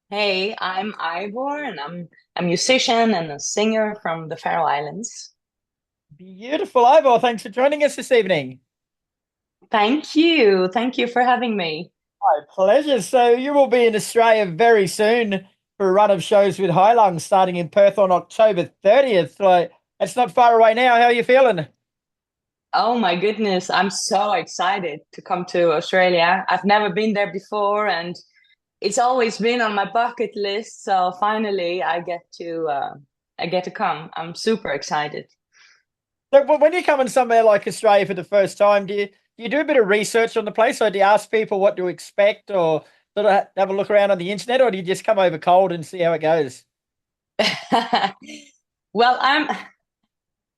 Hey, I'm Eivør, and I'm a musician and a singer from the Faroe Islands. Beautiful, Eivor. Thanks for joining us this evening. Thank you. Thank you for having me. My pleasure. So you will be in Australia very soon for a run of shows with Highland starting in Perth on October 30th. Like, it's not far away now. How are you feeling? Oh my goodness, I'm so excited to come to Australia. I've never been there before, and it's always been on my bucket list. So finally, I get to come. I'm super excited. So when you're coming somewhere like Australia for the first time, do you do a bit of research on the place, or do you ask people what to expect, or sort of have a look around on the internet, or do you just come over cold and see how it goes? Well,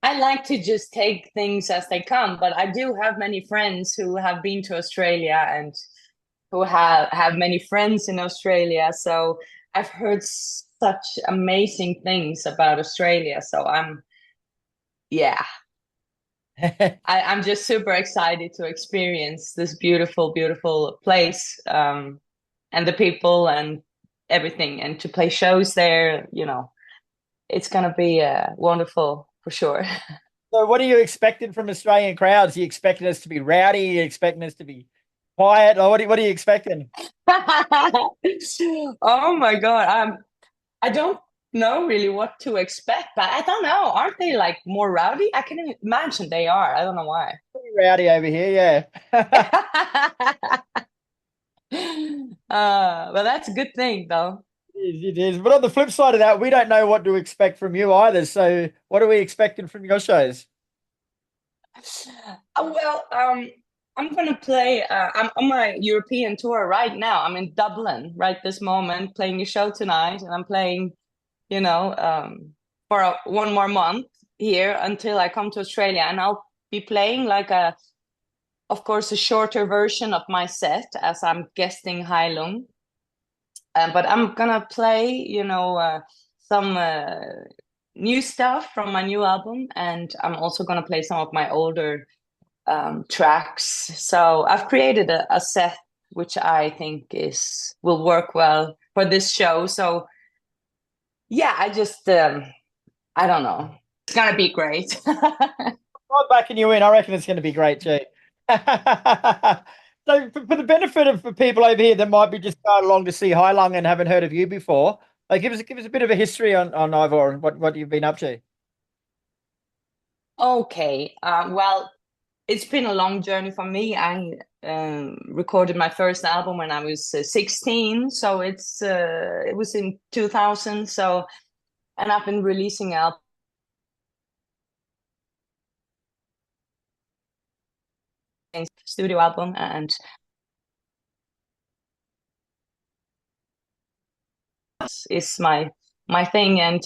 I like to just take things as they come, but I do have many friends who have been to Australia and who have many friends in Australia. So I've heard such amazing things about Australia. So yeah, I'm just super excited to experience this beautiful, beautiful place, and the people and everything, and to play shows there. It's gonna be wonderful for sure. So what are you expecting from Australian crowds? Are you expecting us to be rowdy? Are you expecting us to be quiet? Or what are you expecting? Oh my God. I don't know really what to expect, but I don't know. Aren't they like more rowdy? I can imagine they are. I don't know why. Pretty rowdy over here, yeah. But that's a good thing though. It is. But on the flip side of that, we don't know what to expect from you either. So what are we expecting from your shows? Well, I'm gonna play. I'm on my European tour right now. I'm in Dublin right this moment, playing a show tonight, and I'm playing, for one more month here until I come to Australia, and I'll be playing of course, a shorter version of my set as I'm guesting Heilung. But I'm gonna play, some new stuff from my new album, and I'm also gonna play some of my older tracks. So I've created a set which I think is will work well for this show. So yeah, I don't know. It's gonna be great. I'm backing you in. I reckon it's going to be great too. So for the benefit of for people over here that might be just going along to see Lung and haven't heard of you before, like give us a bit of a history on Ivor and what you've been up to. Okay. Well, it's been a long journey for me. I recorded my first album when I was 16, so it was in 2000. So, and I've been releasing albums, studio album, and is my thing. And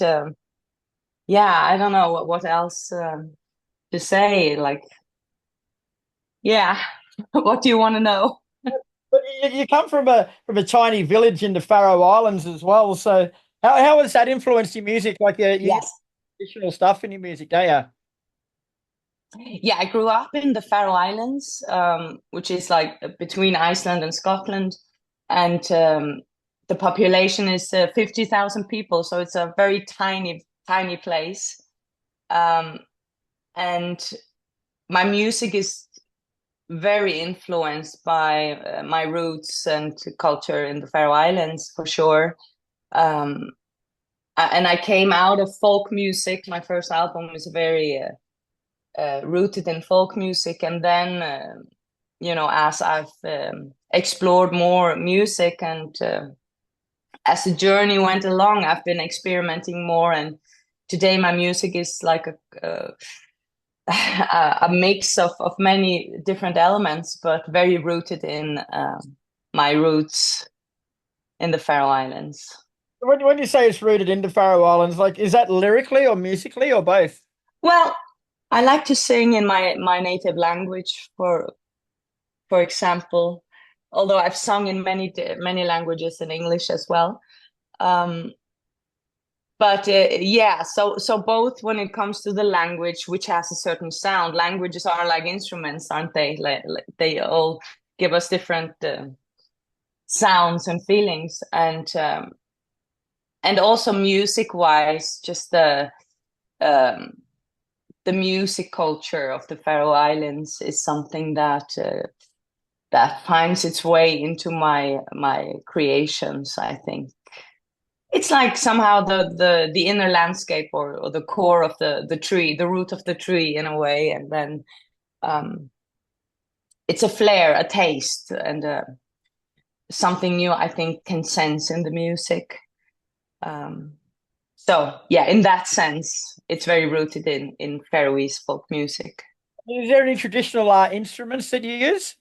yeah, I don't know what else to say. Like, yeah, what do you want to know? But you come from a tiny village in the Faroe Islands as well. So how has that influenced your music? Like you Yes. traditional stuff in your music, do you? Yeah, I grew up in the Faroe Islands, which is like between Iceland and Scotland, and the population is 50,000 people, so it's a very tiny, tiny place. Um, and my music is very influenced by my roots and culture in the Faroe Islands for sure. Um, and I came out of folk music. My first album is very rooted in folk music, and then as I've explored more music and as the journey went along, I've been experimenting more, and today my music is like a mix of many different elements, but very rooted in my roots in the Faroe Islands. When you say it's rooted in the Faroe Islands, like is that lyrically or musically or both? Well, I like to sing in my native language, for example, although I've sung in many languages in English as well. Um, but yeah, so both when it comes to the language, which has a certain sound, languages are like instruments, aren't they? Like they all give us different sounds and feelings, and and also music-wise, just the music culture of the Faroe Islands is something that that finds its way into my creations. I think it's like somehow the inner landscape or the core of the tree, the root of the tree in a way, and then it's a flair, a taste, and something new I think can sense in the music. So yeah, in that sense, it's very rooted in Faroese folk music. Is there any traditional instruments that you use?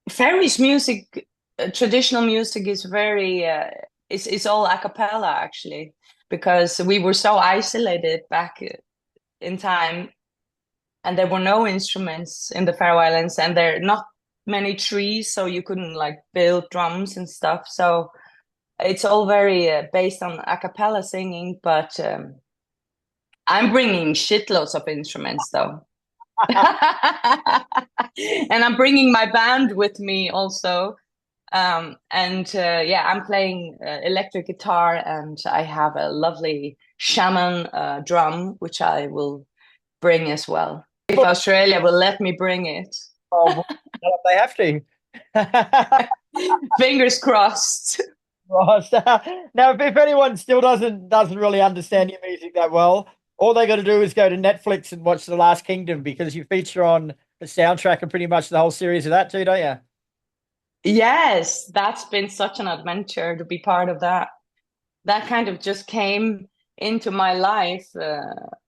Faroese music, traditional music is very it's all a cappella actually, because we were so isolated back in time, and there were no instruments in the Faroe Islands, and there are not many trees, so you couldn't like build drums and stuff. So it's all very based on a cappella singing, but I'm bringing shitloads of instruments though. And I'm bringing my band with me also. Yeah, I'm playing electric guitar, and I have a lovely shaman drum, which I will bring as well. If Australia will let me bring it. Oh, they have to. Fingers crossed. Right. Now, if anyone still doesn't really understand your music that well, all they got to do is go to Netflix and watch The Last Kingdom, because you feature on the soundtrack and pretty much the whole series of that too, don't you? Yes, that's been such an adventure to be part of that. That kind of just came into my life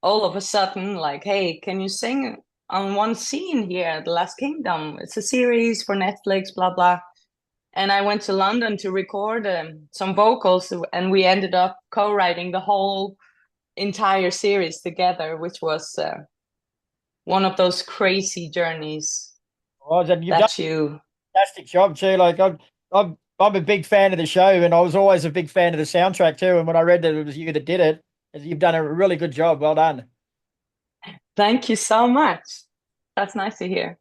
all of a sudden, like, hey, can you sing on one scene here, The Last Kingdom? It's a series for Netflix, blah, blah. And I went to London to record some vocals, and we ended up co-writing the whole entire series together, which was one of those crazy journeys. Oh, and you've done a fantastic job too. Like I'm a big fan of the show, and I was always a big fan of the soundtrack too. And when I read that it was you that did it, you've done a really good job. Well done. Thank you so much. That's nice to hear.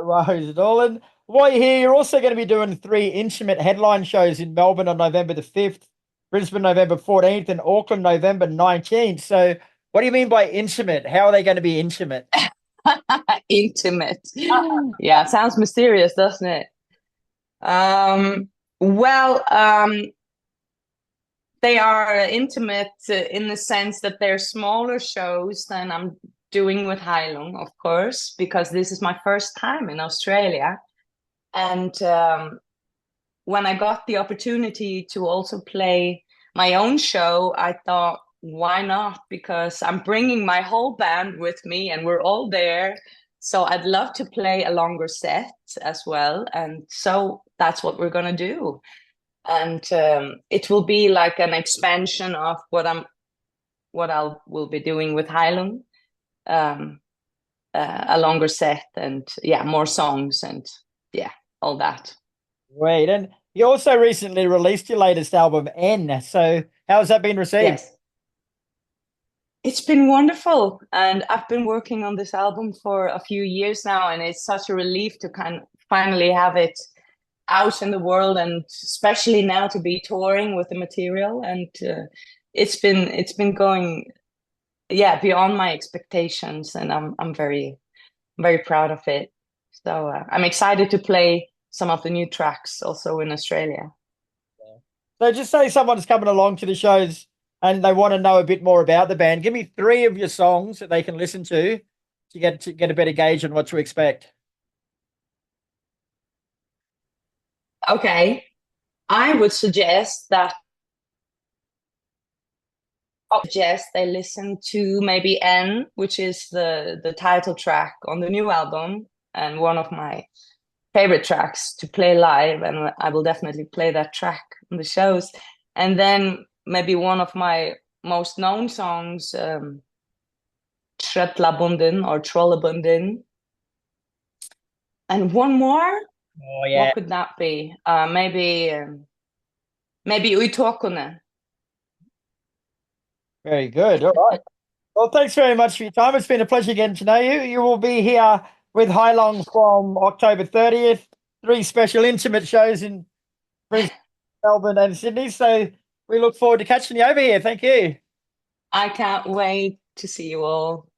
No worries at all. And while you're here, you're also going to be doing 3 intimate headline shows in Melbourne on November the 5th, Brisbane November 14th, and Auckland November 19th. So what do you mean by intimate? How are they going to be intimate? Intimate. Yeah, sounds mysterious, doesn't it? They are intimate in the sense that they're smaller shows than I'm doing with Heilung, of course, because this is my first time in Australia. And when I got the opportunity to also play my own show, I thought, why not? Because I'm bringing my whole band with me, and we're all there. So I'd love to play a longer set as well. And so that's what we're going to do. And it will be like an expansion of what I will be doing with Heilung. A longer set, and yeah, more songs, and yeah, all that. Great. And you also recently released your latest album, N. So how has that been received? Yes. It's been wonderful, and I've been working on this album for a few years now, and it's such a relief to kind of finally have it out in the world, and especially now to be touring with the material. And it's been going, yeah, beyond my expectations, and I'm very proud of it. So I'm excited to play some of the new tracks also in Australia. So just say someone's coming along to the shows and they want to know a bit more about the band. Give me 3 of your songs that they can listen to get a better gauge on what to expect. Okay, I would suggest they listen to maybe N, which is the title track on the new album, and one of my favorite tracks to play live, and I will definitely play that track on the shows. And then maybe one of my most known songs, Tröllabundin or Trollabundin. And one more. Oh yeah. What could that be? Maybe Uitokune. Very good. All right. Well, thanks very much for your time. It's been a pleasure getting to know you. You will be here with Heilung from October 30th. 3 special intimate shows in Brisbane Melbourne and Sydney. So we look forward to catching you over here. Thank you. I can't wait to see you all.